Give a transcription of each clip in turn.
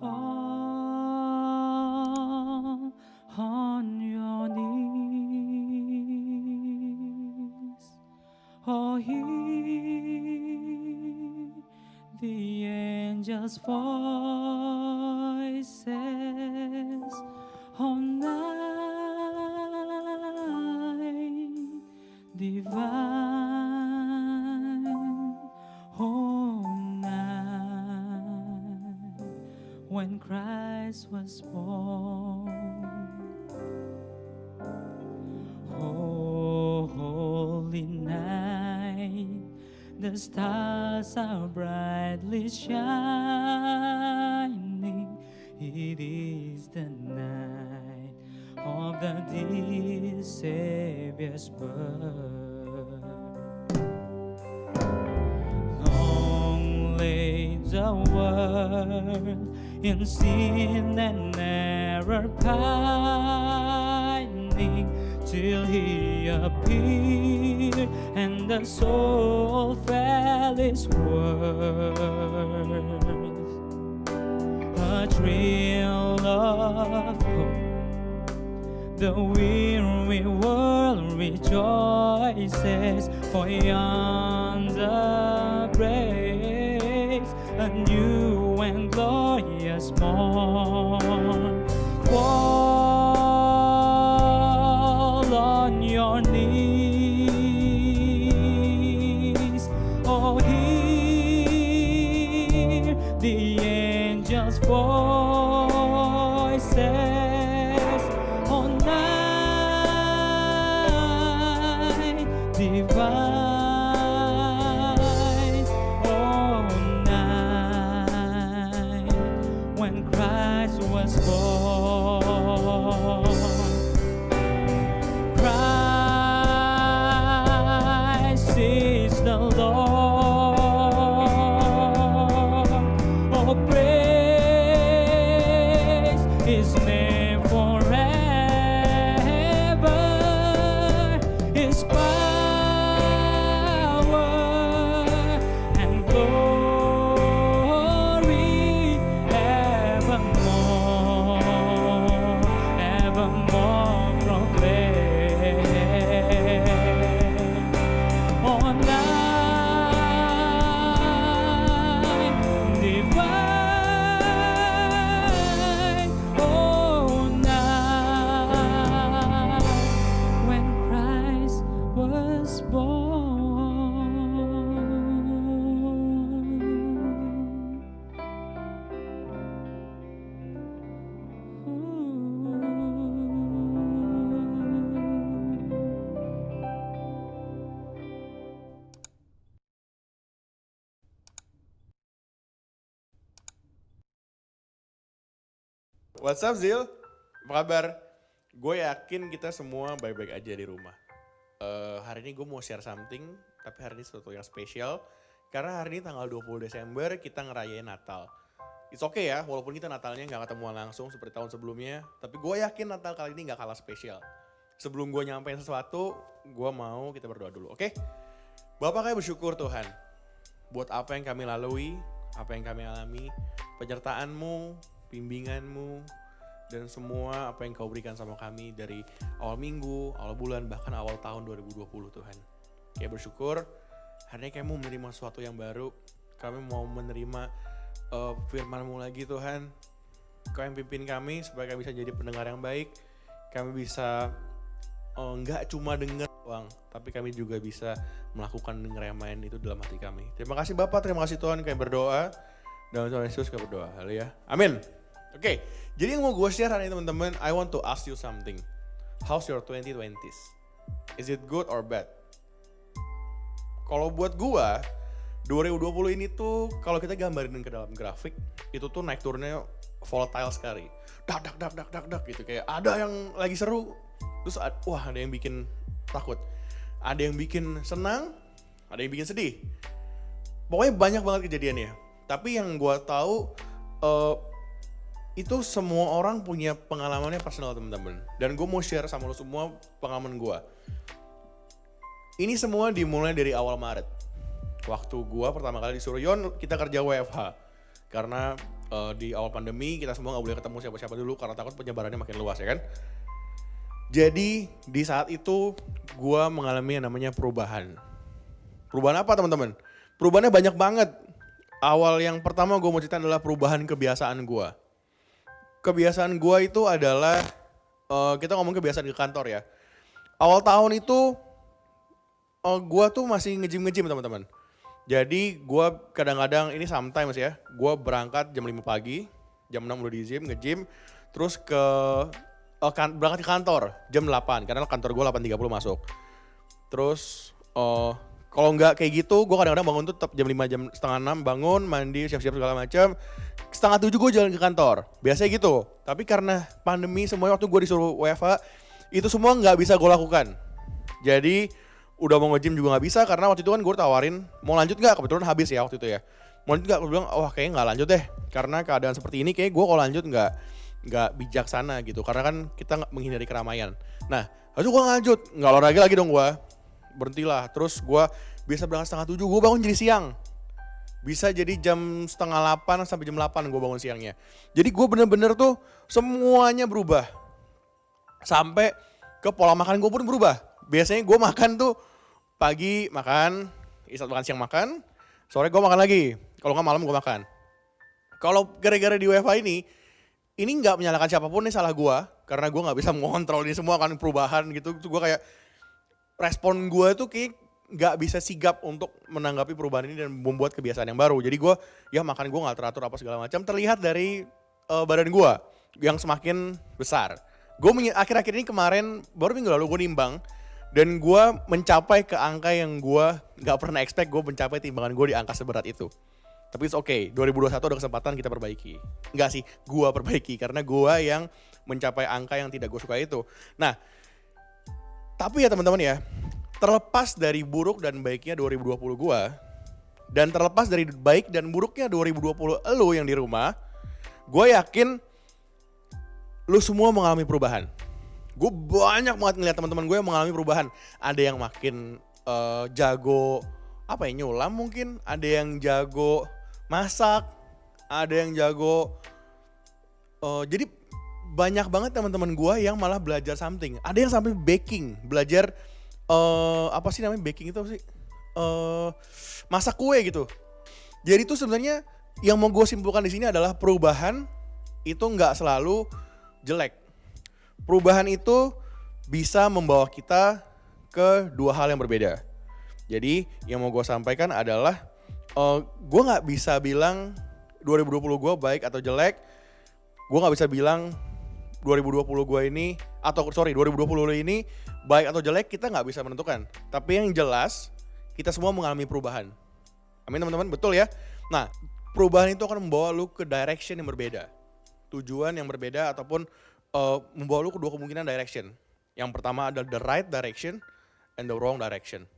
fall on your knees. Oh, hear the angels' voices all night divine, all night when Christ was born. Oh, holy night, the stars are brightly shining. It is the night of the dear Savior's birth. Long lay the world in sin and error pining, till he appeared and the soul felt his worth. A thrill of hope, the weary world rejoices, for yonder breaks a new and glorious morn. Fall on your knees, oh, hear the angels' voices on night divine, all night when Christ was born. Christ is the Lord. Oh, praise His name forever. His power and glory evermore, evermore proclaim. On night divine, oh, night when Christ was born. What's up Zil? Apa kabar? Gue yakin kita semua baik-baik aja di rumah. Hari ini gue mau share something, tapi hari ini sesuatu yang spesial. Karena hari ini tanggal 20 Desember kita ngerayain Natal. It's okay ya, walaupun kita Natalnya gak ketemuan langsung seperti tahun sebelumnya. Tapi gue yakin Natal kali ini gak kalah spesial. Sebelum gue nyampein sesuatu, gue mau kita berdoa dulu, oke? Bapak kami bersyukur Tuhan, buat apa yang kami lalui, apa yang kami alami, penyertaan-Mu, bimbingan-Mu, dan semua apa yang Kau berikan sama kami dari awal minggu, awal bulan, bahkan awal tahun 2020 Tuhan. Kami bersyukur, hari ini kami mau menerima sesuatu yang baru, kami mau menerima firman-Mu lagi Tuhan. Kau yang pimpin kami supaya kami bisa jadi pendengar yang baik, kami bisa nggak cuma dengar doang, tapi kami juga bisa melakukan pengeremahan itu dalam hati kami. Terima kasih Bapak, terima kasih Tuhan, kami berdoa. Dalam Tuhan Yesus kami berdoa, haleluya, amin. Oke, jadi yang mau gue share hari ini teman-teman, I want to ask you something. How's your 2020s? Is it good or bad? Kalau buat gue, 2020 ini tuh kalau kita gambarin ke dalam grafik, itu tuh naik turunnya volatile sekali. Dak gitu, kayak ada yang lagi seru, terus wah ada yang bikin takut. Ada yang bikin senang, ada yang bikin sedih. Pokoknya banyak banget kejadiannya. Tapi yang gue tahu itu semua orang punya pengalamannya personal teman-teman. Dan gue mau share sama lo semua pengalaman gue. Ini semua dimulai dari awal Maret. Waktu gue pertama kali disuruh, Yon kita kerja WFH. Karena Di awal pandemi kita semua gak boleh ketemu siapa-siapa dulu karena takut penyebarannya makin luas ya kan. Jadi di saat itu gue mengalami yang namanya perubahan. Perubahan apa teman-teman? Perubahannya banyak banget. Awal yang pertama gue mau cerita adalah perubahan kebiasaan gue. Kebiasaan gue itu adalah, kita ngomong kebiasaan ke kantor ya. Awal tahun itu gue tuh masih nge-gym teman-teman. Jadi gue kadang-kadang, ini sometimes ya, gue berangkat jam 5 pagi, jam 6 udah di gym, nge-gym, terus berangkat ke kantor jam 8, karena kantor gue 8.30 masuk. Terus kalau nggak kayak gitu, gue kadang-kadang bangun tuh tetap jam 5, jam setengah 6 bangun, mandi, siap-siap segala macam. Setengah 7 gue jalan ke kantor, biasanya gitu. Tapi karena pandemi semuanya waktu gue disuruh WFH, itu semua nggak bisa gue lakukan. Jadi udah mau nge-gym juga gak bisa karena waktu itu kan gue tawarin mau lanjut gak, kebetulan habis ya waktu itu ya. Mau lanjut gak, gue bilang wah kayaknya gak lanjut deh. Karena keadaan seperti ini kayaknya gue kalau lanjut gak bijaksana gitu. Karena kan kita menghindari keramaian. Nah habis itu gue lanjut, gak olahraga lagi dong gue. Berhentilah, terus gue biasa berangkat setengah 7, gue bangun jadi siang. Bisa jadi jam setengah 8 sampai jam 8 gue bangun siangnya. Jadi gue bener-bener tuh semuanya berubah. Sampai ke pola makan gue pun berubah. Biasanya gue makan tuh pagi makan, istirahat makan, siang makan, sore gue makan lagi. Kalau nggak malam gue makan. Kalau gara-gara di WFH ini nggak menyalahkan siapapun, ini salah gue. Karena gue nggak bisa mengontrol ini semua kan perubahan gitu. Gue kayak respon gue tuh kayak nggak bisa sigap untuk menanggapi perubahan ini dan membuat kebiasaan yang baru. Jadi gue ya makan gue nggak teratur apa segala macam. Terlihat dari badan gue yang semakin besar. Gue akhir-akhir ini kemarin baru minggu lalu gue nimbang. Dan gue mencapai ke angka yang gue gak pernah expect gue mencapai timbangan gue di angka seberat itu. Tapi it's okay, 2021 ada kesempatan kita perbaiki. Enggak sih, gue perbaiki karena gue yang mencapai angka yang tidak gue suka itu. Nah, tapi ya teman-teman ya, terlepas dari buruk dan baiknya 2020 gue, dan terlepas dari baik dan buruknya 2020 lo yang di rumah, gue yakin lo semua mengalami perubahan. Gue banyak banget ngeliat teman-teman gue yang mengalami perubahan. Ada yang makin jago nyulam mungkin, ada yang jago masak, ada yang jago jadi banyak banget teman-teman gue yang malah belajar something. Ada yang sampai baking, belajar apa sih namanya baking itu apa sih? Masak kue gitu. Jadi itu sebenarnya yang mau gue simpulkan di sini adalah perubahan itu nggak selalu jelek. Perubahan itu bisa membawa kita ke dua hal yang berbeda. Jadi yang mau gue sampaikan adalah gue gak bisa bilang 2020 gue baik atau jelek. Gue gak bisa bilang 2020 gue ini, 2020 ini baik atau jelek, kita gak bisa menentukan. Tapi yang jelas kita semua mengalami perubahan. Amin teman-teman, betul ya? Nah, perubahan itu akan membawa lu ke direction yang berbeda. Tujuan yang berbeda ataupun membawa lu ke dua kemungkinan direction. Yang pertama adalah the right direction and the wrong direction.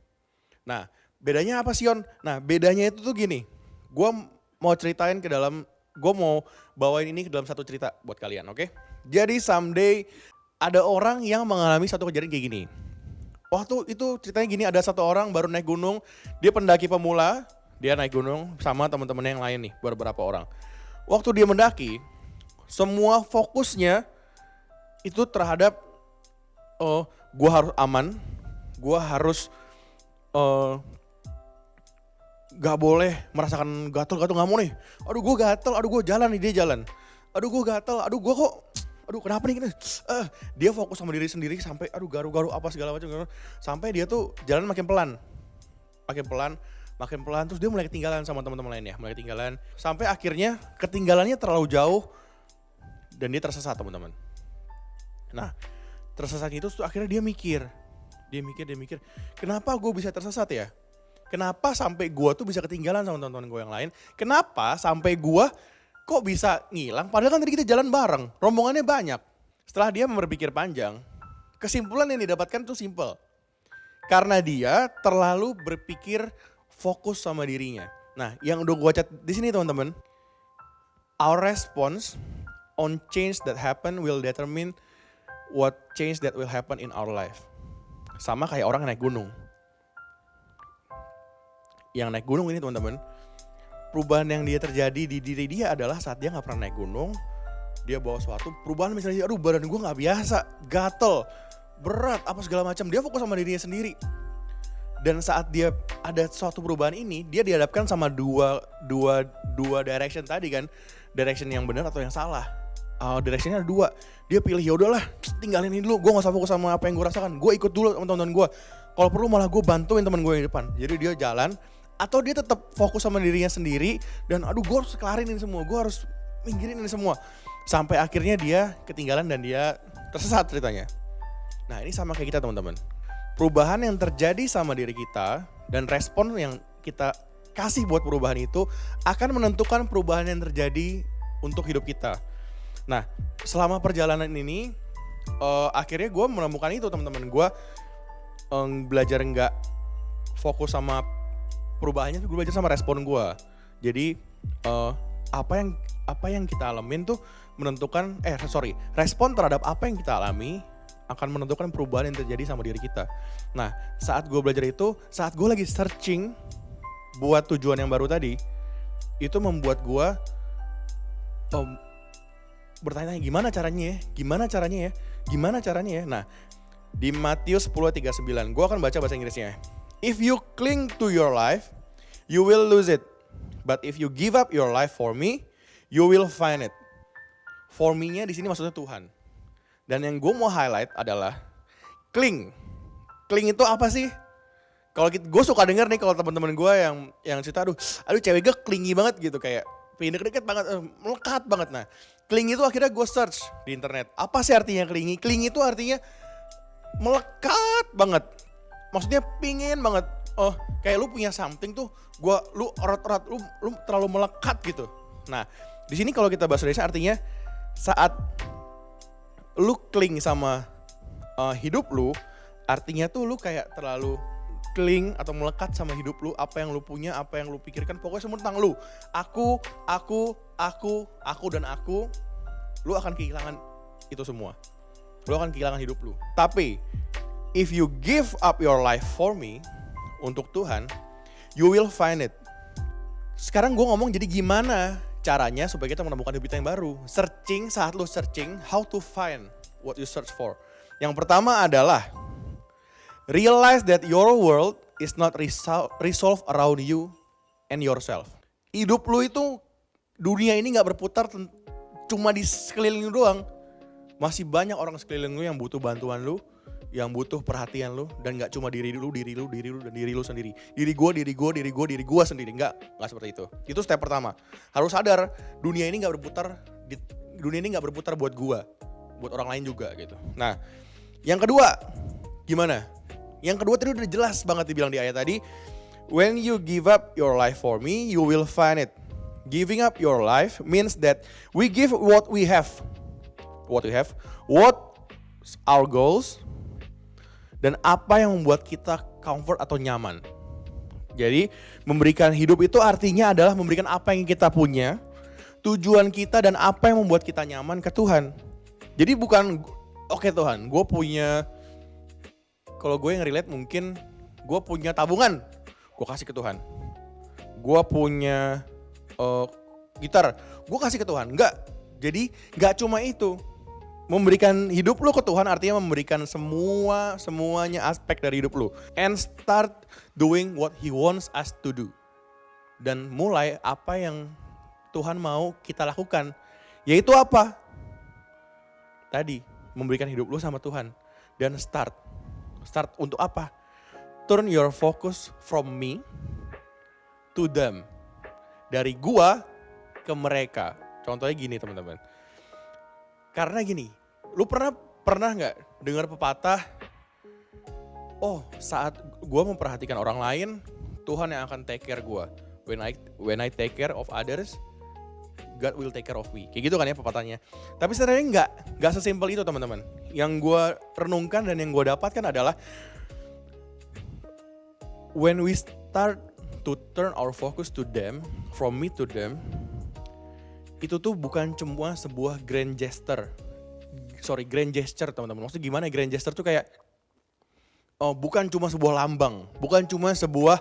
Nah, bedanya apa sih Yon? Nah, bedanya itu tuh gini. Gue mau ceritain gue mau bawain ini ke dalam satu cerita buat kalian, oke? Jadi someday ada orang yang mengalami satu kejadian kayak gini. Waktu itu ceritanya gini, ada satu orang baru naik gunung, dia pendaki pemula, dia naik gunung sama teman-temannya yang lain nih, beberapa orang. Waktu dia mendaki, semua fokusnya itu terhadap gue harus aman, gue harus gak boleh merasakan gatel-gatel, gak mau nih. Aduh gue gatel, aduh gue jalan nih, dia jalan. Aduh gue gatel, aduh gue kok, aduh kenapa nih gini. Dia fokus sama diri sendiri sampai aduh garu-garu apa segala macam. Sampai dia tuh jalan makin pelan. Terus dia mulai ketinggalan sama teman-teman lainnya. Sampai akhirnya ketinggalannya terlalu jauh dan dia tersesat teman-teman. Nah, tersesat itu akhirnya dia mikir, kenapa gue bisa tersesat ya? Kenapa sampai gue tuh bisa ketinggalan sama teman-teman gue yang lain? Kenapa sampai gue kok bisa ngilang? Padahal kan tadi kita jalan bareng, rombongannya banyak. Setelah dia berpikir panjang, kesimpulan yang didapatkan tuh simple. Karena dia terlalu berpikir fokus sama dirinya. Nah, yang udah gue cat di sini teman-teman, our response on change that happen will determine what change that will happen in our life. Sama kayak orang naik gunung. Yang naik gunung ini teman-teman, perubahan yang dia terjadi di diri dia adalah saat dia gak pernah naik gunung. Dia bawa suatu perubahan misalnya, aduh badan gue gak biasa, gatel, berat, apa segala macam. Dia fokus sama dirinya sendiri. Dan saat dia ada suatu perubahan ini, dia dihadapkan sama dua direction tadi kan. Direction yang benar atau yang salah. Directionnya ada dua. Dia pilih ya udahlah, tinggalin ini dulu. Gue gak usah fokus sama apa yang gue rasakan. Gue ikut dulu sama teman-teman gue. Kalau perlu malah gue bantuin teman gue yang di depan. Jadi dia jalan, atau dia tetap fokus sama dirinya sendiri. Dan aduh gue harus kelarin ini semua, gue harus minggirin ini semua. Sampai akhirnya dia ketinggalan dan dia tersesat ceritanya. Nah ini sama kayak kita teman-teman. Perubahan yang terjadi sama diri kita dan respon yang kita kasih buat perubahan itu akan menentukan perubahan yang terjadi untuk hidup kita. Nah selama perjalanan ini akhirnya gue menemukan itu teman-teman. Gue belajar nggak fokus sama perubahannya, gue belajar sama respon gue. Jadi apa yang kita alamin tuh menentukan respon terhadap apa yang kita alami akan menentukan perubahan yang terjadi sama diri kita. Nah saat gue belajar itu, saat gue lagi searching buat tujuan yang baru tadi, itu membuat gue bertanya gimana caranya ya. Nah di Matius 10:39, gue akan baca bahasa Inggrisnya. If you cling to your life, you will lose it. But if you give up your life for me, you will find it. For me-nya di sini maksudnya Tuhan. Dan yang gue mau highlight adalah cling. Cling itu apa sih? Kalau gue suka denger nih kalau teman-teman gue yang cerita, aduh cewek gue clingy banget gitu, kayak pengen deket banget, melekat banget. Nah, cling itu akhirnya gue search di internet. Apa sih artinya clingy? Cling itu artinya melekat banget. Maksudnya pingin banget. Oh, kayak lu punya something tuh, lu erat-erat, lu terlalu melekat gitu. Nah, di sini kalau kita bahasa Indonesia artinya saat lu cling sama hidup lu, artinya tuh lu kayak terlalu cling atau melekat sama hidup lu, apa yang lu punya, apa yang lu pikirkan, pokoknya semua tentang lu. Aku, dan aku, lu akan kehilangan itu semua. Lu akan kehilangan hidup lu. Tapi, if you give up your life for me, untuk Tuhan, you will find it. Sekarang gue ngomong jadi gimana caranya supaya kita menemukan hidup kita yang baru. Saat lu searching, how to find what you search for. Yang pertama adalah realize that your world is not resolved around you and yourself. Hidup lu itu, dunia ini gak berputar cuma di sekeliling lu doang. Masih banyak orang sekeliling lu yang butuh bantuan lu, yang butuh perhatian lu, dan gak cuma diri lu, dan diri lu sendiri. Diri gua sendiri. Enggak seperti itu. Itu step pertama. Harus sadar, dunia ini gak berputar buat gua, buat orang lain juga gitu. Nah, yang kedua, gimana? Yang kedua tadi udah jelas banget dibilang di ayat tadi. When you give up your life for me, you will find it. Giving up your life means that we give what we have. What our goals, dan apa yang membuat kita comfort atau nyaman. Jadi memberikan hidup itu artinya adalah memberikan apa yang kita punya, tujuan kita, dan apa yang membuat kita nyaman ke Tuhan. Jadi bukan, oke Tuhan, gue punya, kalau gue yang relate mungkin gue punya tabungan, gue kasih ke Tuhan. Gue punya gitar, gue kasih ke Tuhan. Enggak, jadi gak cuma itu. Memberikan hidup lu ke Tuhan artinya memberikan semuanya aspek dari hidup lu. And start doing what He wants us to do. Dan mulai apa yang Tuhan mau kita lakukan. Yaitu apa? Tadi, memberikan hidup lu sama Tuhan. Dan start untuk apa? Turn your focus from me to them. Dari gua ke mereka. Contohnya gini teman-teman. Karena gini, lu pernah nggak dengar pepatah, oh saat gue memperhatikan orang lain, Tuhan yang akan take care gue. When I take care of others, God will take care of me. Kayak gitu kan ya pepatahnya. Tapi sebenarnya nggak sesimpel itu teman-teman. Yang gue renungkan dan yang gue dapatkan adalah when we start to turn our focus to them, from me to them, itu tuh bukan cuma sebuah grand gesture teman-teman. Maksudnya gimana ya, grand gesture tuh kayak bukan cuma sebuah lambang, bukan cuma sebuah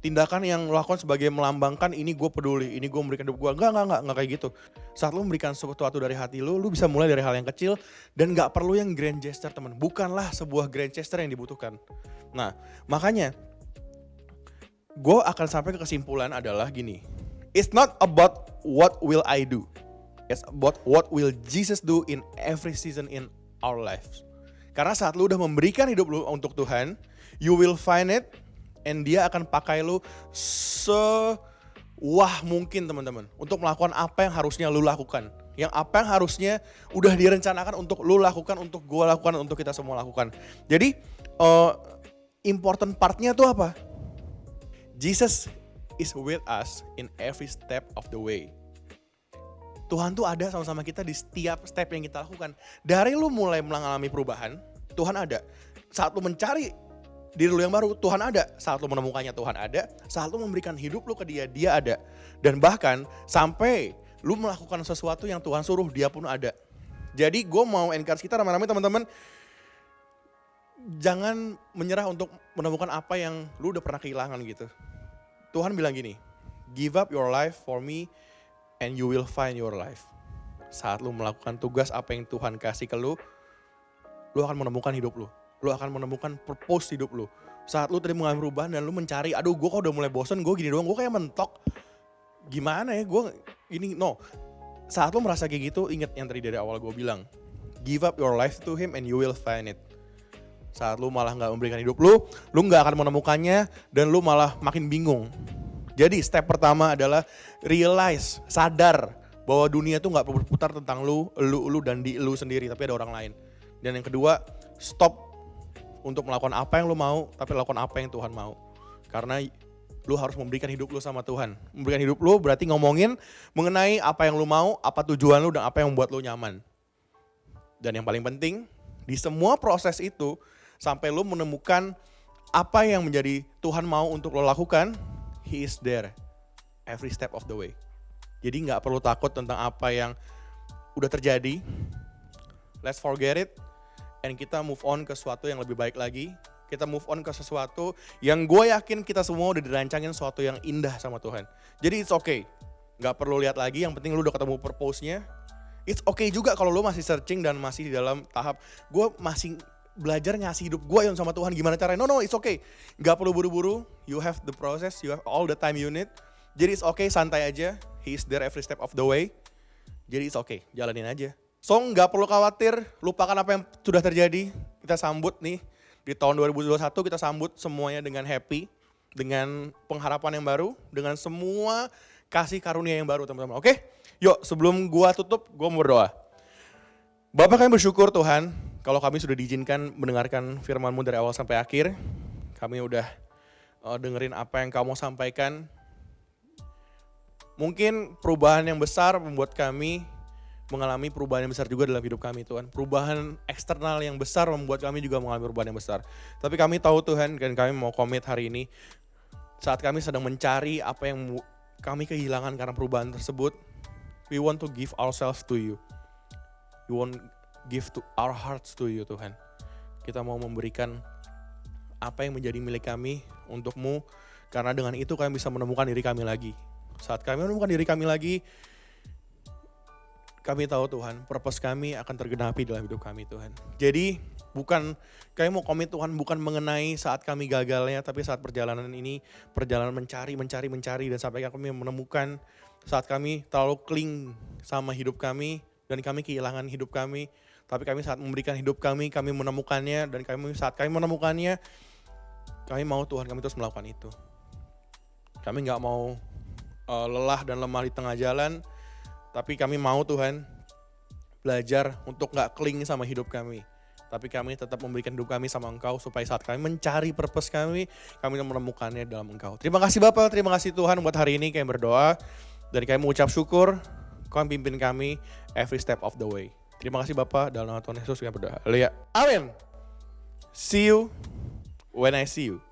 tindakan yang lo lakukan sebagai melambangkan ini gue peduli, ini gue memberikan hidup gue. Enggak kayak gitu. Saat lo memberikan sesuatu dari hati lo bisa mulai dari hal yang kecil dan gak perlu yang grand gesture teman. Bukanlah sebuah grand gesture yang dibutuhkan. Nah makanya gue akan sampai ke kesimpulan adalah gini. It's not about what will I do. It's about what will Jesus do in every season in our lives. Karena saat lo udah memberikan hidup lo untuk Tuhan, you will find it. And dia akan pakai lu sewah mungkin teman-teman. Untuk melakukan apa yang harusnya lu lakukan. Yang apa yang harusnya udah direncanakan untuk lu lakukan, untuk gue lakukan, untuk kita semua lakukan. Jadi important partnya tuh apa? Jesus is with us in every step of the way. Tuhan tuh ada sama-sama kita di setiap step yang kita lakukan. Dari lu mulai mengalami perubahan, Tuhan ada. Saat lu mencari diri lu yang baru, Tuhan ada. Saat lu menemukannya, Tuhan ada. Saat lu memberikan hidup lu ke dia, dia ada. Dan bahkan sampai lu melakukan sesuatu yang Tuhan suruh, dia pun ada. Jadi gue mau encourage kita rame-rame teman-teman, jangan menyerah untuk menemukan apa yang lu udah pernah kehilangan gitu. Tuhan bilang gini, give up your life for me and you will find your life. Saat lu melakukan tugas apa yang Tuhan kasih ke lu akan menemukan hidup lu. Lu akan menemukan purpose hidup lu. Saat lu tadi mengalami perubahan dan lu mencari, aduh gue kok udah mulai bosen, gue gini doang, gue kayak mentok. Gimana ya, gue ini, no. Saat lu merasa kayak gitu, ingat yang tadi dari awal gue bilang. Give up your life to him and you will find it. Saat lu malah gak memberikan hidup lu gak akan menemukannya dan lu malah makin bingung. Jadi step pertama adalah realize, sadar bahwa dunia tuh gak berputar tentang lu dan di lu sendiri, tapi ada orang lain. Dan yang kedua, stop untuk melakukan apa yang lu mau, tapi lakukan apa yang Tuhan mau. Karena lu harus memberikan hidup lu sama Tuhan. Memberikan hidup lu berarti ngomongin mengenai apa yang lu mau, apa tujuan lu, dan apa yang membuat lu nyaman. Dan yang paling penting, di semua proses itu, sampai lu menemukan apa yang menjadi Tuhan mau untuk lu lakukan, He is there every step of the way. Jadi gak perlu takut tentang apa yang udah terjadi. Let's forget it. And kita move on ke sesuatu yang lebih baik lagi. Kita move on ke sesuatu yang gue yakin kita semua udah dirancangin sesuatu yang indah sama Tuhan. Jadi it's okay. Gak perlu lihat lagi, yang penting lu udah ketemu purpose-nya. It's okay juga kalau lu masih searching dan masih di dalam tahap, gue masih belajar ngasih hidup gue yang sama Tuhan, gimana caranya. No, it's okay. Gak perlu buru-buru. You have the process, you have all the time you need. Jadi it's okay, santai aja. He is there every step of the way. Jadi it's okay, jalanin aja. So nggak perlu khawatir, lupakan apa yang sudah terjadi. Kita sambut nih, di tahun 2021 kita sambut semuanya dengan happy. Dengan pengharapan yang baru, dengan semua kasih karunia yang baru teman-teman. Oke? Yuk sebelum gua tutup, gua mau berdoa. Bapak, kami bersyukur Tuhan, kalau kami sudah diizinkan mendengarkan firman-Mu dari awal sampai akhir. Kami udah dengerin apa yang Kamu sampaikan. Mungkin perubahan yang besar membuat kami mengalami perubahan yang besar juga dalam hidup kami Tuhan. Perubahan eksternal yang besar membuat kami juga mengalami perubahan yang besar. Tapi kami tahu Tuhan, dan kami mau komit hari ini, saat kami sedang mencari apa yang kami kehilangan karena perubahan tersebut, we want to give ourselves to you. We want give to our hearts to you Tuhan. Kita mau memberikan apa yang menjadi milik kami untuk-Mu, karena dengan itu kami bisa menemukan diri kami lagi. Saat kami menemukan diri kami lagi, kami tahu Tuhan, purpose kami akan tergenapi dalam hidup kami Tuhan. Jadi kami mau komit Tuhan bukan mengenai saat kami gagalnya, tapi saat perjalanan ini, perjalanan mencari dan sampai kami menemukan saat kami terlalu cling sama hidup kami dan kami kehilangan hidup kami. Tapi kami saat memberikan hidup kami menemukannya, dan saat kami menemukannya, kami mau Tuhan kami terus melakukan itu. Kami gak mau lelah dan lemah di tengah jalan. Tapi kami mau Tuhan belajar untuk gak cling sama hidup kami. Tapi kami tetap memberikan hidup kami sama Engkau supaya saat kami mencari purpose kami menemukannya dalam Engkau. Terima kasih Bapak, terima kasih Tuhan buat hari ini kami berdoa. Dan kami mengucap syukur, Kau pimpin kami every step of the way. Terima kasih Bapak, dalam nama Tuhan Yesus kami berdoa. Haleluya. Amin. See you when I see you.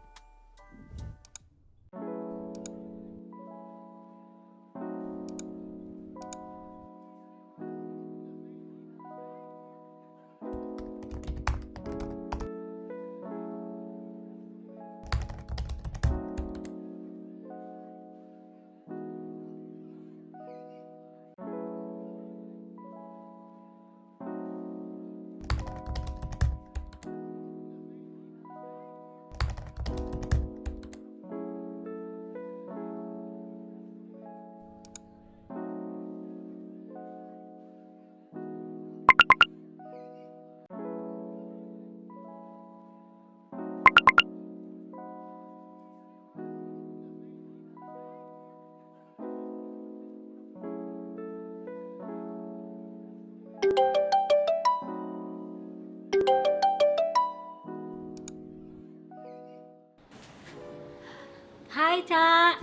Hai, Ca.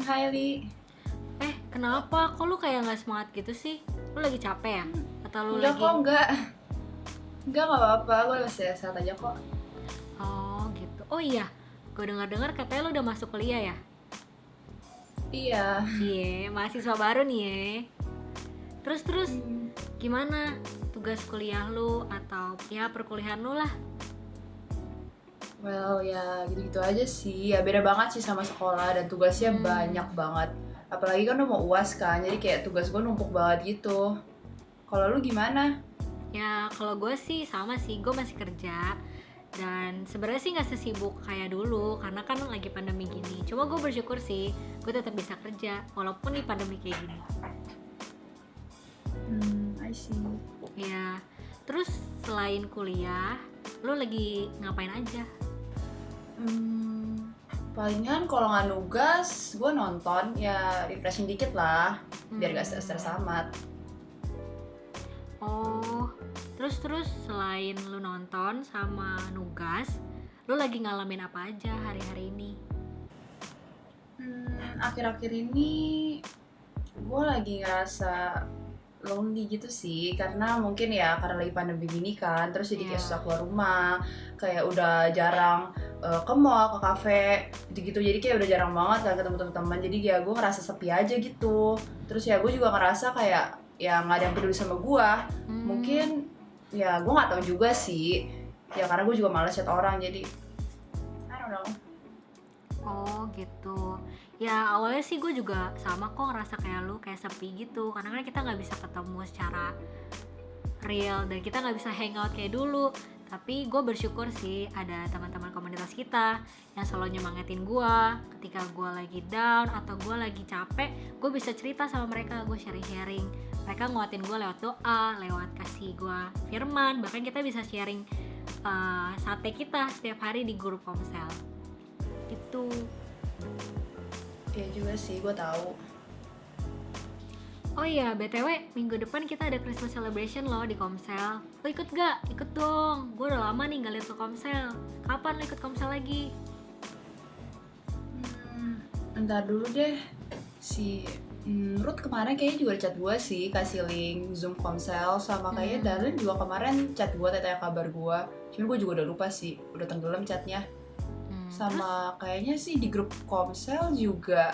Hai Li. Kenapa? Kok lu kayak nggak semangat gitu sih? Lu lagi capek ya? Atau lu Enggak lagi... kok, enggak. Enggak apa-apa, gue masih sehat aja kok. Oh, gitu. Oh iya, gue dengar-dengar katanya lu udah masuk kuliah ya? Iya. Cie, mahasiswa baru nih ya. Terus, gimana tugas kuliah lu atau ya perkuliahan lu lah? Well, ya gitu-gitu aja sih. Ya beda banget sih sama sekolah dan tugasnya banyak banget. Apalagi kan udah mau UAS kan, jadi kayak tugas gue numpuk banget gitu. Kalau lu gimana? Ya kalau gue sih sama sih, gue masih kerja. Dan sebenarnya sih nggak sesibuk kayak dulu karena kan lagi pandemi gini. Cuma gue bersyukur sih, gue tetap bisa kerja walaupun di pandemi kayak gini. I see. Ya, terus selain kuliah, lu lagi ngapain aja? Palingan kalau nggak nugas, gue nonton ya refreshing dikit lah, biar gak stres amat. Oh, terus selain lu nonton sama nugas, lu lagi ngalamin apa aja hari-hari ini? Akhir-akhir ini gue lagi ngerasa lonely gitu sih, karena mungkin ya karena lagi pandemi gini kan, terus jadi kayak susah keluar rumah, kayak udah jarang ke mall, ke kafe, gitu-gitu, jadi kayak udah jarang banget kan ketemu teman-teman, jadi ya gue ngerasa sepi aja gitu. Terus ya gue juga ngerasa kayak ya nggak ada yang peduli sama gue, mungkin ya gue nggak tahu juga sih, ya karena gue juga malas chat orang, jadi I don't know. Oh gitu. Ya awalnya sih gue juga sama kok ngerasa kayak lu, kayak sepi gitu. Karena kan kita gak bisa ketemu secara real dan kita gak bisa hangout kayak dulu. Tapi gue bersyukur sih ada teman-teman komunitas kita yang selalu nyemangatin gue ketika gue lagi down atau gue lagi capek. Gue bisa cerita sama mereka, gue sharing-sharing. Mereka nguatin gue lewat doa, lewat kasih gue firman. Bahkan kita bisa sharing sate kita setiap hari di grup Komsel gitu. Ya juga sih, gue tahu. Oh iya, BTW minggu depan kita ada Christmas celebration loh di Komsel. Lo ikut gak? Ikut dong. Gue udah lama nih gak liat ke Komsel. Kapan lo ikut Komsel lagi? Entar dulu deh. Si Ruth kemarin kayaknya juga chat gue sih, kasih link Zoom Komsel, sama kayaknya Darlin juga kemarin chat gue, tanya kabar gue. Cuman gue juga udah lupa sih, udah tenggelam chatnya. Sama kayaknya sih di grup Komsel juga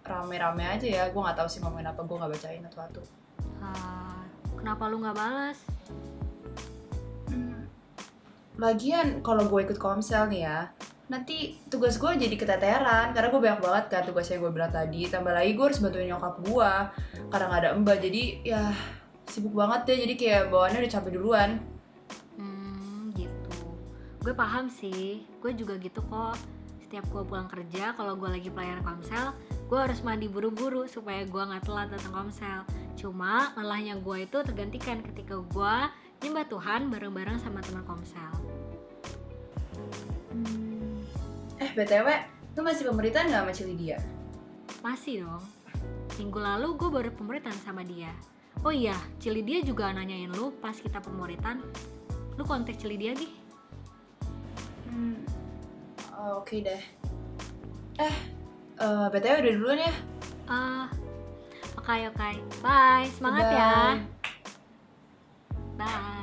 rame-rame aja ya, gue nggak tahu sih ngomongin apa, gue nggak bacain satu-satu. Kenapa lu nggak balas? Lagian kalau gue ikut Komsel nih ya, nanti tugas gue jadi keteteran karena gue banyak banget kan tugasnya gue bilang tadi, tambah lagi gue harus bantuin nyokap gue karena nggak ada mbak, jadi ya sibuk banget deh, jadi kayak bawaannya udah capek duluan. Gitu. Gue paham sih, gue juga gitu kok. Setiap gue pulang kerja, kalau gue lagi pelayanan Komsel, gue harus mandi buru-buru supaya gue nggak telat datang Komsel. Cuma lelahnya gue itu tergantikan ketika gue nyembah Tuhan bareng-bareng sama teman Komsel. BTW, lu masih pemerintahan nggak sama Cilidia? Masih dong. Minggu lalu gue baru pemuritan sama dia. Oh iya, Cilidia juga nanyain lu pas kita pemuritan. Lu kontak Cilidia Gi? Oke deh. BTW udah duluan ya. Oke. Bye. Semangat Bye. ya. Bye.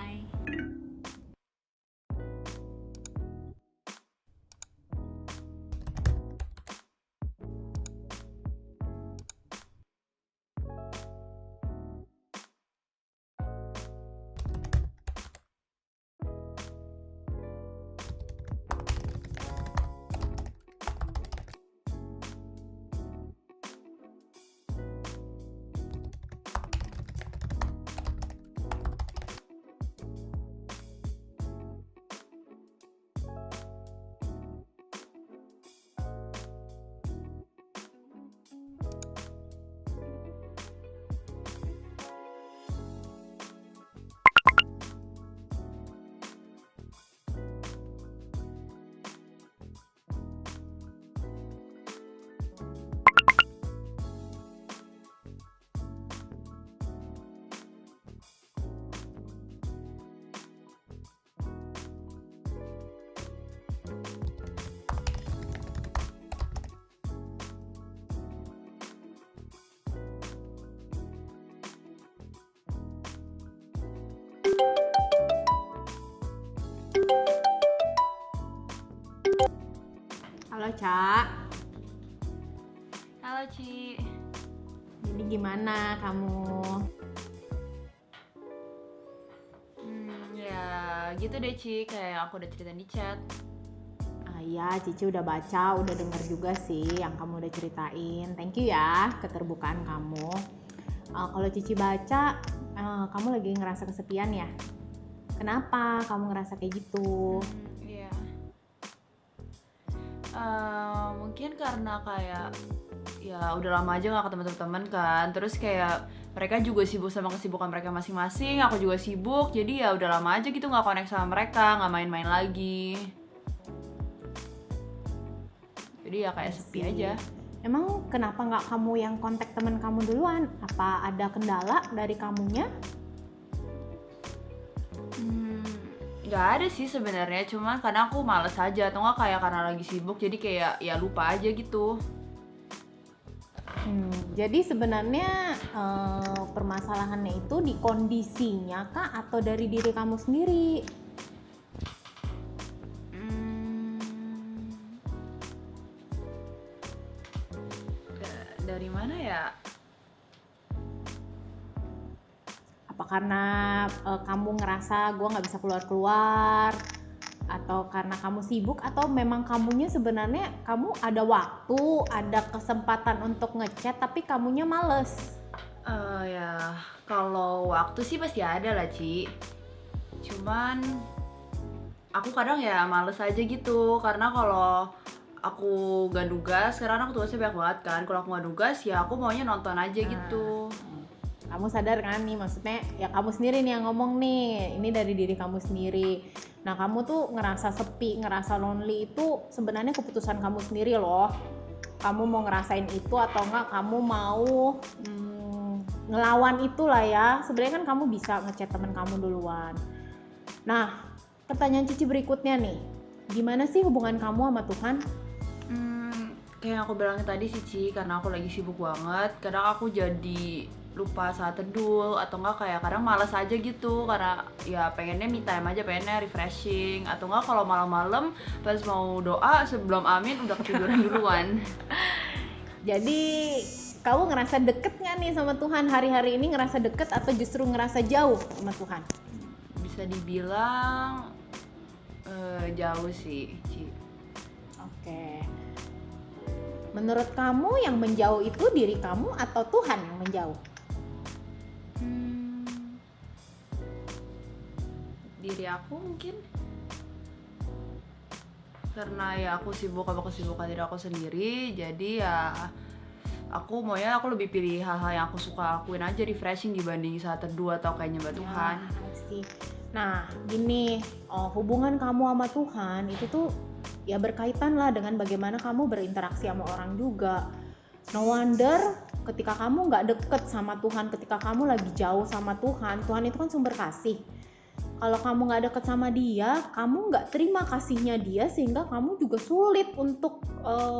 Halo, Ca. Halo Ci. Jadi gimana kamu? Ya gitu deh Ci, kayak yang aku udah ceritain di chat. Iya, Cici udah baca, udah denger juga sih yang kamu udah ceritain. Thank you ya keterbukaan kamu. Kalau Cici baca, kamu lagi ngerasa kesepian ya? Kenapa kamu ngerasa kayak gitu? Iya. Mungkin karena kayak ya udah lama aja gak ketemu teman-teman kan. Terus kayak mereka juga sibuk sama kesibukan mereka masing-masing, aku juga sibuk. Jadi ya udah lama aja gitu gak connect sama mereka, gak main-main lagi. Jadi ya kayak sepi aja. Emang kenapa nggak kamu yang kontak teman kamu duluan? Apa ada kendala dari kamunya? Nggak ada sih sebenarnya, cuman karena aku males aja atau nggak kayak karena lagi sibuk jadi kayak ya lupa aja gitu. Jadi sebenarnya permasalahannya itu di kondisinya kah atau dari diri kamu sendiri? Dari mana ya? Apa karena kamu ngerasa gue nggak bisa keluar-keluar? Atau karena kamu sibuk? Atau memang kamunya sebenarnya kamu ada waktu, ada kesempatan untuk ngechat tapi kamunya males? Ya kalau waktu sih pasti ada lah Ci. Cuman aku kadang ya males aja gitu, karena kalau aku gak nugas, karena aku tugasnya banyak banget kan. Kalau aku gak nugas ya aku maunya nonton aja gitu. Kamu sadar kan nih, maksudnya ya kamu sendiri nih yang ngomong nih, ini dari diri kamu sendiri. Nah kamu tuh ngerasa sepi, ngerasa lonely itu sebenarnya keputusan kamu sendiri loh. Kamu mau ngerasain itu atau enggak, kamu mau ngelawan itulah ya. Sebenarnya kan kamu bisa ngechat teman kamu duluan. Nah pertanyaan Cici berikutnya nih, gimana sih hubungan kamu sama Tuhan? Kayak yang aku bilangin tadi sih Ci, karena aku lagi sibuk banget. Kadang aku jadi lupa saat teduh atau enggak kayak kadang malas aja gitu, karena ya pengennya me time aja, pengennya refreshing. Atau enggak kalau malam-malam pas mau doa sebelum amin udah ketiduran duluan. Jadi kamu ngerasa deket gak nih sama Tuhan hari-hari ini? Ngerasa deket atau justru ngerasa jauh sama Tuhan? Bisa dibilang jauh sih Ci. Oke. Menurut kamu yang menjauh itu diri kamu atau Tuhan yang menjauh? Diri aku mungkin, karena ya aku sibuk sama kesibukan diri aku sendiri. Jadi ya aku maunya aku lebih pilih hal-hal yang aku suka lakuin aja, refreshing dibanding saat teduh atau kayak nyembah Tuhan. Nah gini, hubungan kamu sama Tuhan itu tuh ya berkaitan lah dengan bagaimana kamu berinteraksi sama orang juga. No wonder ketika kamu nggak deket sama Tuhan, ketika kamu lagi jauh sama Tuhan, Tuhan itu kan sumber kasih. Kalau kamu nggak deket sama dia, kamu nggak terima kasihnya dia, sehingga kamu juga sulit untuk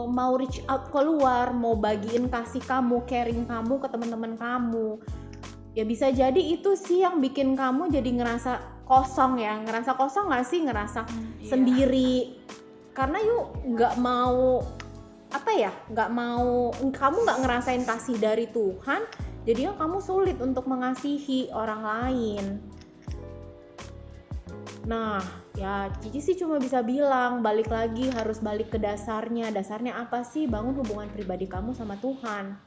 mau reach out keluar, mau bagiin kasih kamu, caring kamu ke teman-teman kamu. Ya bisa jadi itu sih yang bikin kamu jadi ngerasa kosong ya. Ngerasa kosong nggak sih? Ngerasa sendiri. Karena nggak mau kamu nggak ngerasain kasih dari Tuhan, jadinya kamu sulit untuk mengasihi orang lain. Nah ya Cici sih cuma bisa bilang, balik lagi, harus balik ke dasarnya. Dasarnya apa sih? Bangun hubungan pribadi kamu sama Tuhan.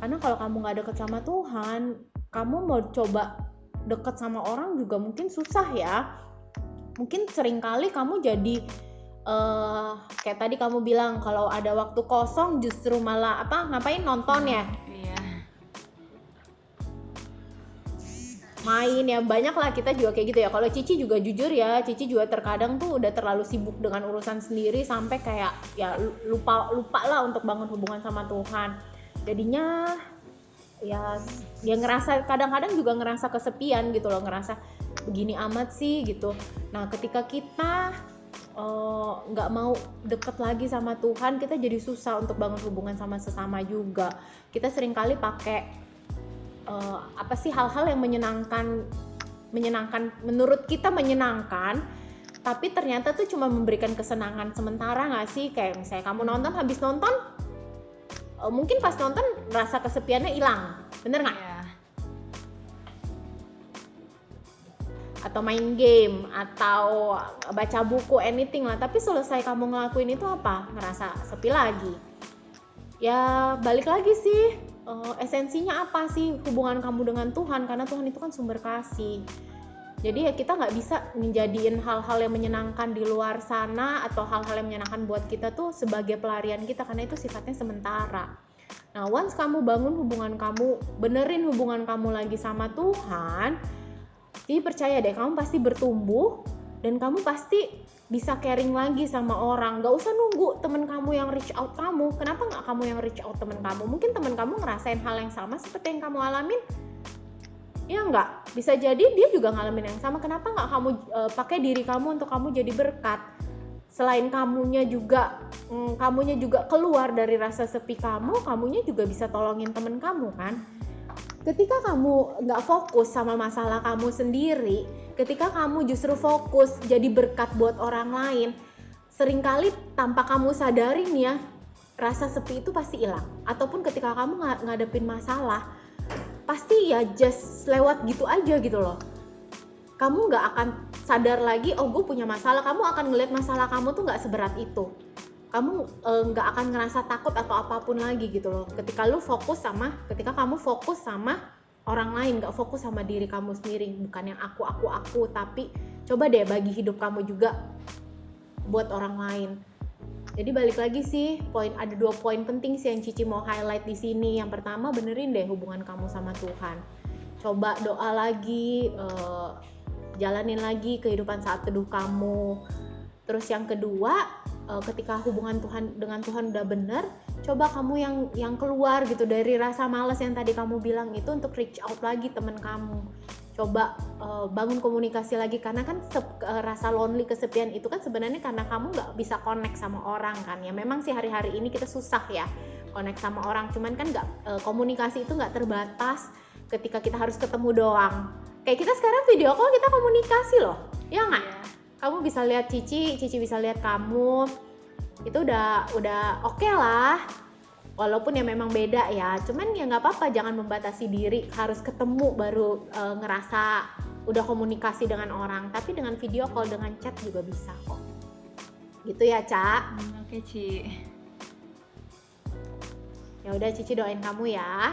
Karena kalau kamu gak deket sama Tuhan, kamu mau coba deket sama orang juga mungkin susah ya. Mungkin seringkali kamu jadi kayak tadi kamu bilang, kalau ada waktu kosong justru malah ngapain, nonton ya? Iya. Main ya, banyak lah, kita juga kayak gitu ya. Kalau Cici juga jujur ya, Cici juga terkadang tuh udah terlalu sibuk dengan urusan sendiri sampai kayak ya lupa lah untuk bangun hubungan sama Tuhan. Jadinya ya ngerasa, kadang-kadang juga ngerasa kesepian gitu loh, ngerasa begini amat sih gitu. Nah ketika kita nggak mau deket lagi sama Tuhan, kita jadi susah untuk bangun hubungan sama sesama juga. Kita seringkali pakai hal-hal yang menyenangkan, menurut kita menyenangkan, tapi ternyata tuh cuma memberikan kesenangan sementara nggak sih? Kayak misalnya kamu nonton, habis nonton mungkin pas nonton rasa kesepiannya hilang, bener nggak? Iya. Atau main game atau baca buku, anything lah, tapi selesai kamu ngelakuin itu apa? Ngerasa sepi lagi. Ya balik lagi sih, esensinya apa sih hubungan kamu dengan Tuhan, karena Tuhan itu kan sumber kasih. Jadi ya kita nggak bisa menjadiin hal-hal yang menyenangkan di luar sana atau hal-hal yang menyenangkan buat kita tuh sebagai pelarian kita, karena itu sifatnya sementara. Nah once kamu bangun hubungan kamu, benerin hubungan kamu lagi sama Tuhan, jadi percaya deh, kamu pasti bertumbuh dan kamu pasti bisa caring lagi sama orang. Gak usah nunggu temen kamu yang reach out kamu. Kenapa gak kamu yang reach out temen kamu? Mungkin temen kamu ngerasain hal yang sama seperti yang kamu alamin. Ya enggak, bisa jadi dia juga ngalamin yang sama. Kenapa gak kamu pakai diri kamu untuk kamu jadi berkat? Selain kamunya juga keluar dari rasa sepi kamunya juga bisa tolongin temen kamu kan? Ketika kamu nggak fokus sama masalah kamu sendiri, ketika kamu justru fokus jadi berkat buat orang lain, seringkali tanpa kamu sadarin ya, rasa sepi itu pasti hilang. Ataupun ketika kamu ngadepin masalah, pasti ya just lewat gitu aja gitu loh. Kamu nggak akan sadar lagi, oh gue punya masalah. Kamu akan ngeliat masalah kamu tuh nggak seberat itu. Kamu nggak akan ngerasa takut atau apapun lagi gitu loh. Ketika kamu fokus sama orang lain, nggak fokus sama diri kamu sendiri. Bukan yang aku, tapi coba deh bagi hidup kamu juga buat orang lain. Jadi balik lagi sih, ada 2 poin penting sih yang Cici mau highlight di sini. Yang pertama, benerin deh hubungan kamu sama Tuhan. Coba doa lagi, jalanin lagi kehidupan saat teduh kamu. Terus yang kedua, ketika hubungan dengan Tuhan udah bener, coba kamu yang keluar gitu dari rasa malas yang tadi kamu bilang itu, untuk reach out lagi temen kamu. Coba bangun komunikasi lagi, karena kan rasa lonely, kesepian itu kan sebenarnya karena kamu nggak bisa connect sama orang kan. Ya memang sih hari-hari ini kita susah ya connect sama orang, cuman kan komunikasi itu nggak terbatas ketika kita harus ketemu doang. Kayak kita sekarang video call, kita komunikasi loh, ya nggak? Iya. Kamu bisa lihat Cici bisa lihat kamu, itu udah oke lah. Walaupun ya memang beda ya, cuman ya nggak apa-apa, jangan membatasi diri harus ketemu baru ngerasa udah komunikasi dengan orang. Tapi dengan video call, dengan chat juga bisa kok. Gitu ya, Ca. Oke, Ci. Ya udah, Cici doain kamu ya.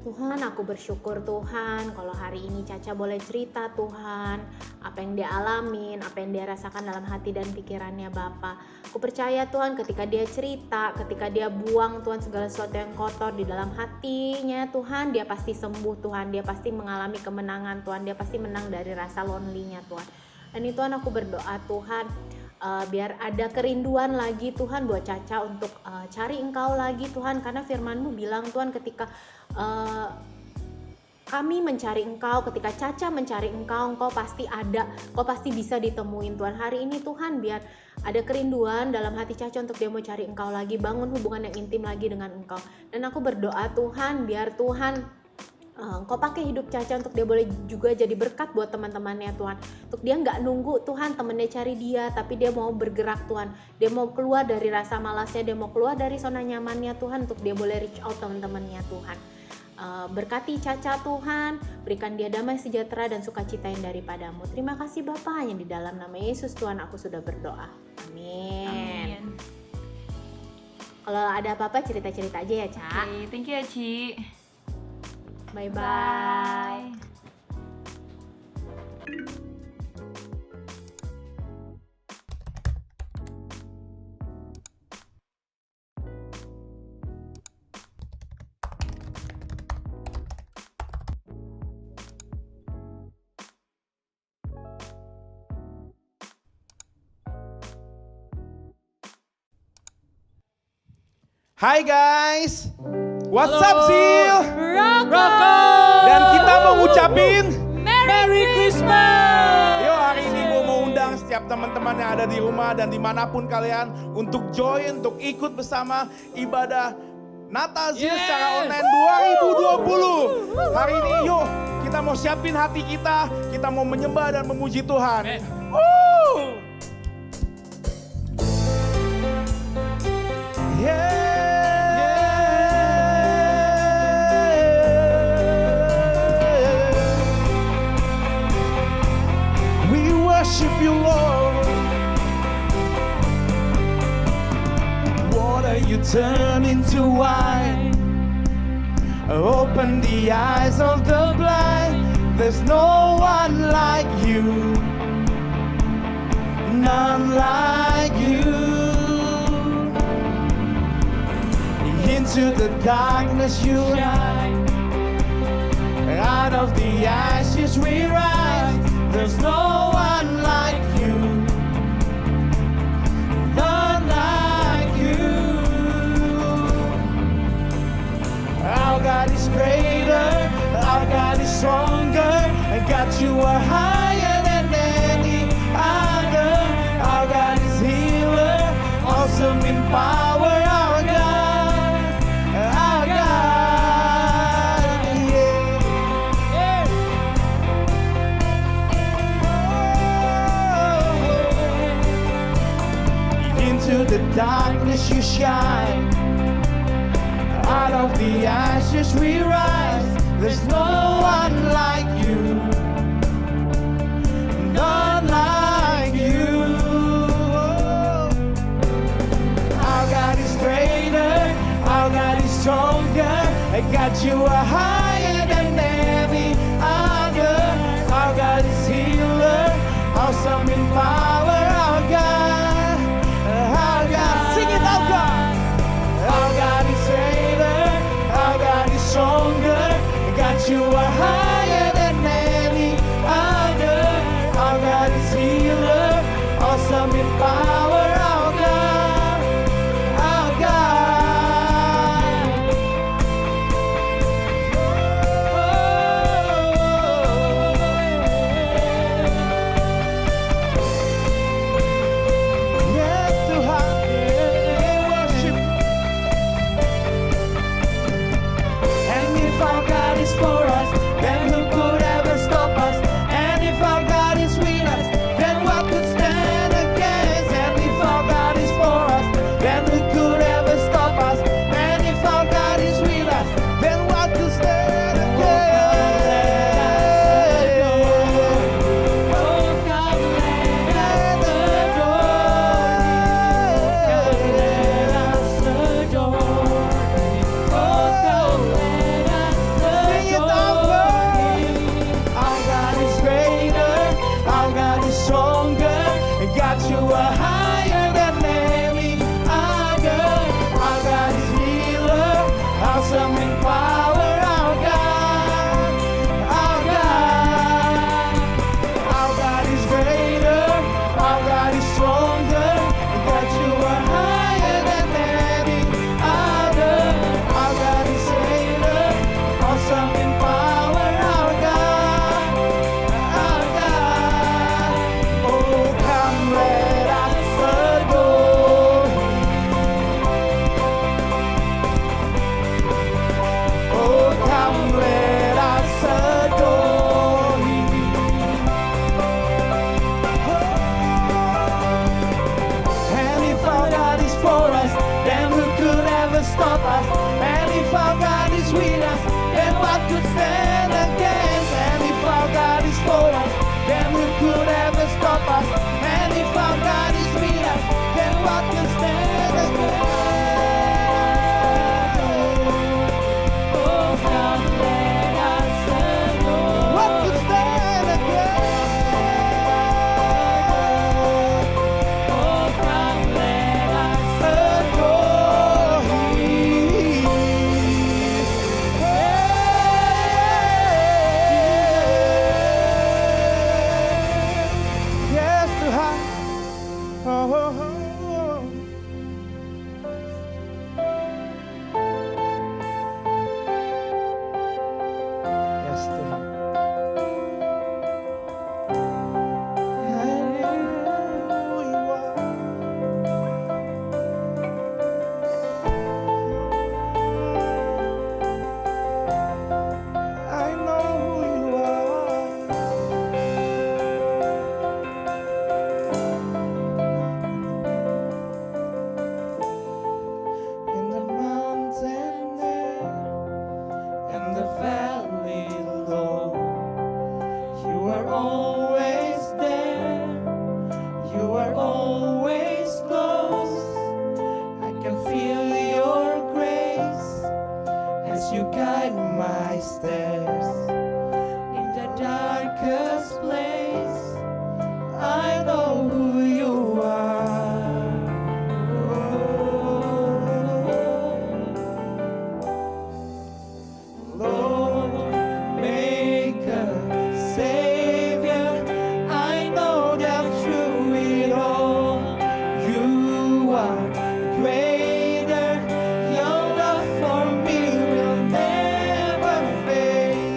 Tuhan, aku bersyukur Tuhan kalau hari ini Caca boleh cerita Tuhan apa yang dia alamin, apa yang dia rasakan dalam hati dan pikirannya Bapa. Aku percaya Tuhan, ketika dia cerita, ketika dia buang Tuhan segala sesuatu yang kotor di dalam hatinya Tuhan, dia pasti sembuh Tuhan, dia pasti mengalami kemenangan Tuhan, dia pasti menang dari rasa lonely-nya Tuhan. Dan itu Tuhan, aku berdoa Tuhan, biar ada kerinduan lagi Tuhan buat Caca untuk cari Engkau lagi Tuhan, karena firman-Mu bilang Tuhan, ketika kami mencari Engkau, ketika Caca mencari Engkau, Engkau pasti ada, Engkau pasti bisa ditemuin Tuhan. Hari ini Tuhan, biar ada kerinduan dalam hati Caca untuk dia mau cari Engkau lagi, bangun hubungan yang intim lagi dengan Engkau. Dan aku berdoa Tuhan, biar Tuhan Engkau pakai hidup Caca untuk dia boleh juga jadi berkat buat teman-temannya Tuhan. Untuk dia nggak nunggu Tuhan temennya cari dia, tapi dia mau bergerak Tuhan. Dia mau keluar dari rasa malasnya, dia mau keluar dari zona nyamannya Tuhan, untuk dia boleh reach out teman-temannya Tuhan. Berkati Caca Tuhan, berikan dia damai sejahtera dan sukacita yang daripadamu. Terima kasih Bapa, hanya di dalam nama Yesus Tuhan aku sudah berdoa. Amin. Kalau ada apa-apa cerita-cerita aja ya Ca. Oke, thank you ya Ci. Bye-bye. Hai guys, what's up Zil? Rocco! Dan kita mau ngucapin Merry Christmas! Yo, hari ini gue mau undang setiap teman-teman yang ada di rumah dan dimanapun kalian untuk join, untuk ikut bersama ibadah Natal Zil secara online 2020. Hari ini yuk Kita mau siapin hati kita mau menyembah dan memuji Tuhan. We worship you, Lord. Water you turn into wine. Open the eyes of the blind. There's no one like you. None like you. Into the darkness you shine. Out of the ashes we rise. There's no one like you. None like you. Our God is greater. Our God is stronger. God, you are higher than any other. Our God is healer. Awesome in power. Our God. Our God. Yeah. Into the darkness you shine. Out of the ashes we rise. There's no one like you. None like you. Our God is greater. Our God is stronger. God, you are higher than any other. Our God is healer. Awesome in power. Our God. Our God. Sing it out, God. Our God is greater. Our God is stronger. God, you are higher than any other. Our God is healer. Awesome in power. Our God. Our God. Yes, Tuhan, worship. And if our God is for us, then who could ever stop us? And if our God is with us, then what could stand against? And if our God is for us, then who could ever stop us? And if our God is with us, then what could stand against? Oh, come let us adore Him. Let us adore Him. Oh, come let us adore Him. Our God is greater. Our God is stronger. God, you are higher than any other. Our God is healer. Awesome in power. Our God. Our God. Our God is greater. Our God is stronger. God, you are higher than any other. Our God is greater. Awesome in power. Our God. Our God. Oh, come let us adore Him. Oh, come let us adore Him. And if our God is for us, then who could ever stop us? And if our God is with us, then what could stand against? And if our God is for us, then who could ever stop us? And if our God is with us, then what could stand against? Oh, come let us adore. What could stand against? Oh, come let us adore Him. I stairs in the darkest place. I know who you are. Lord, Maker, Savior, I know that through it all, you are greater. Your love for me will never fade.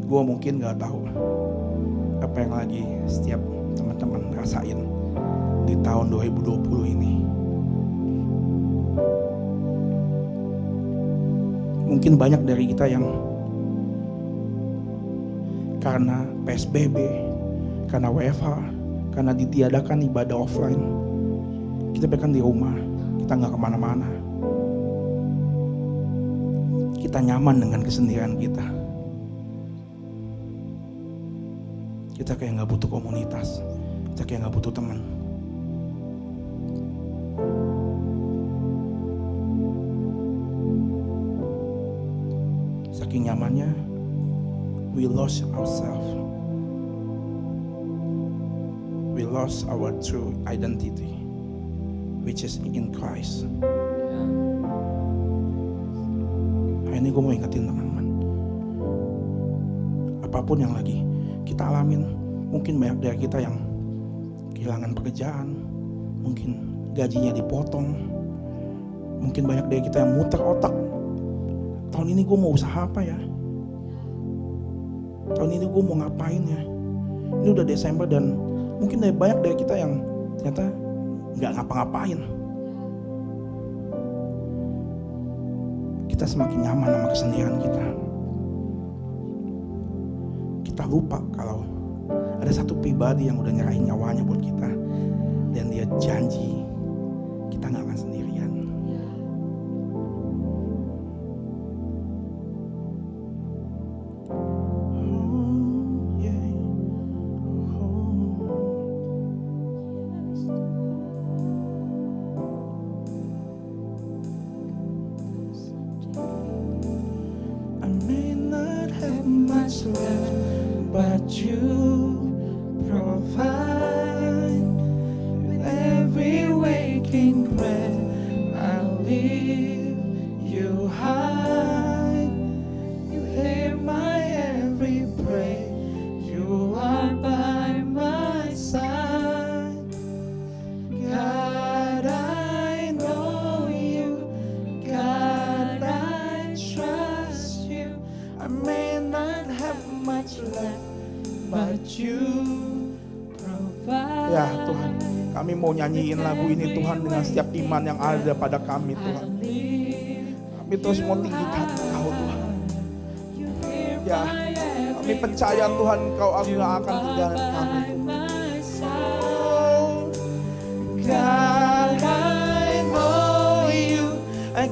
Gue mungkin gak tahu apa yang lagi setiap teman-teman rasain di tahun 2020 ini. Mungkin banyak dari kita yang karena PSBB, karena WFH, karena ditiadakan ibadah offline, kita bahkan di rumah, kita gak kemana-mana. Kita nyaman dengan kesendirian kita. Kita kayak gak butuh komunitas, kita kayak gak butuh teman. Saking nyamannya, we lost ourselves. We lost our true identity, which is in Christ. Hari ini gue mau ingetin teman-teman, apapun yang lagi kita alamin, mungkin banyak dari kita yang kehilangan pekerjaan, mungkin gajinya dipotong, mungkin banyak dari kita yang muter otak. Tahun ini gue mau usaha apa ya? Tahun ini gue mau ngapain ya? Ini udah Desember dan mungkin banyak dari kita yang ternyata nggak ngapa-ngapain. Kita semakin nyaman sama kesendirian kita. Kita lupa kalau ada satu pribadi yang udah nyerahin nyawanya buat kita, dan dia janji kita nggak akan sendirian. I may not have much left, but you provide. With every waking breath, I live you high. You hear my every prayer. You are by my side. God, I know you. God, I trust you. I may not have much left, but you provide. Ya Tuhan, kami mau nyanyiin lagu ini Tuhan dengan setiap iman yang ada pada kami Tuhan. Kami terus mau tinggikan Engkau Tuhan. Ya, kami percaya Tuhan Engkau nggak akan tinggalkan kami Tuhan. Oh, God, I know you.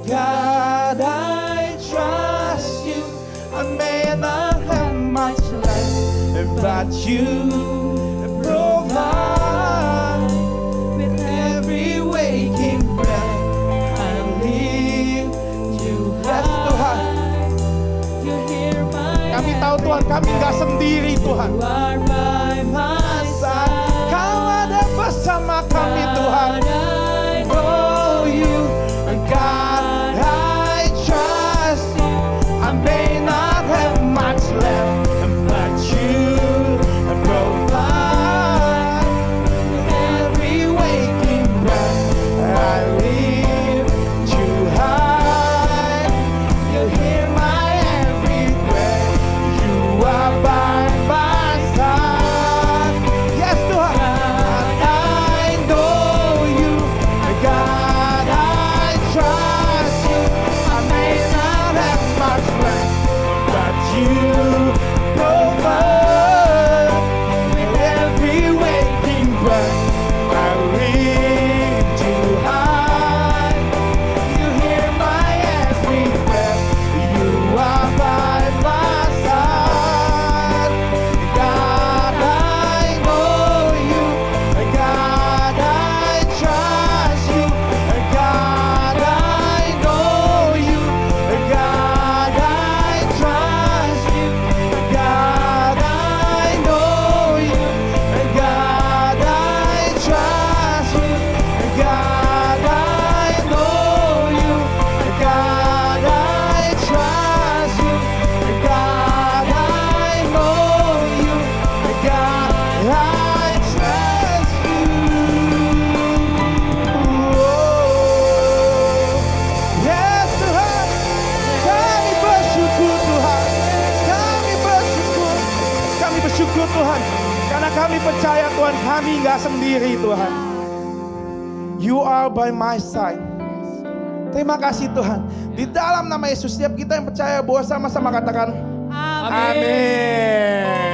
God, I trust you. I may not have much left, but you provide. With every waking breath, I live you high. Kami tahu Tuhan, kami gak sendiri Tuhan. Kau ada bersama kami Tuhan. Oh you, God, I trust you. I may not have much left, but you provide. Every waking breath, I live you high. You hear my every breath. You are by my side. Tuhan, kami nggak sendiri Tuhan. You are by my side. Terima kasih Tuhan. Di dalam nama Yesus, setiap kita yang percaya bahwa sama-sama katakan Amin.